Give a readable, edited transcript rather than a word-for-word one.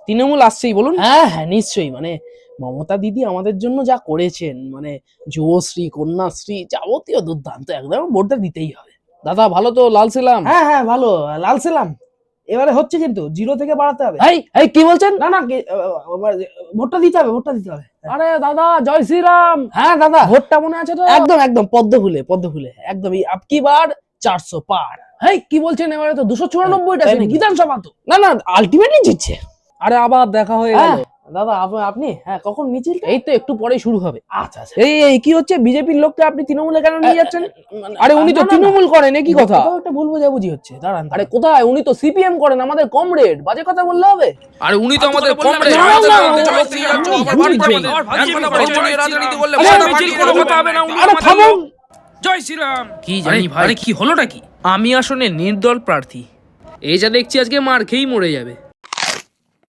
তৃণমূল আসছেই বলুন। হ্যাঁ হ্যাঁ নিশ্চয়ই, মানে মমতা দিদি আমাদের জন্য যা করেছেন, মানে যুবশ্রী, কন্যাশ্রী, যাবতীয় দুর্দান্ত, একদম ভোটটা দিতেই হবে। দাদা ভালো তো, লাল ছিলাম। হ্যাঁ হ্যাঁ ভালো, লাল ছিলাম। এবারে হচ্ছে কিন্তু 0 থেকে বাড়াতে হবে। এই এই কি বলছেন? না না ভোটটা দিতে হবে, ভোটটা দিতে হবে। আরে দাদা জয় শ্রীরাম। হ্যাঁ দাদা, ভোটটা মনে আছে তো? একদম একদম পদ্ম ফুলে একদম আপকি বার 400 পার। এই কি বলছেন, এবারে তো 294টা তাই সিট, নাকি? বিধানসভা তো। না না আলটিমেটলি জিতছে। আরে আবার দেখা হয়ে গেল। দাদা আপনি হ্যাঁ কখন মিছিল? এই তো একটু পরেই শুরু হবে। আচ্ছা আচ্ছা। এই কি হচ্ছে, বিজেপির লোককে আপনি তৃণমূলে কেন নিয়ে যাচ্ছেন? মানে- আরে উনি তো না, না, না, তৃণমূল করেন, একই কথা। কোথাও একটা ভুল বোঝাবুঝি হচ্ছে, দাঁড়ান আরে কোথায়, উনি তো সিপিএম করেন, আমাদের কমরেড, বাজে কথা বললে হবে? আরে উনি তো আমাদের কমরেড, না, আমাদের না, বিরুদ্ধে না, চলে এসে যাচ্ছ, আবার ভাগ করবে না। ধর্ম নিয়ে রাজনীতি করলে আরে, মাথা মিছিল কোনো কথা হবে না, উনি আরে আমাদের থামুন। লোক। জয় শ্রীরাম। কি জানি ভাই, আরে কি হলোটা কি? আমি আসলে নির্দল প্রার্থী, এই যা দেখছি আজকে মার খেয়েই মরে যাবে।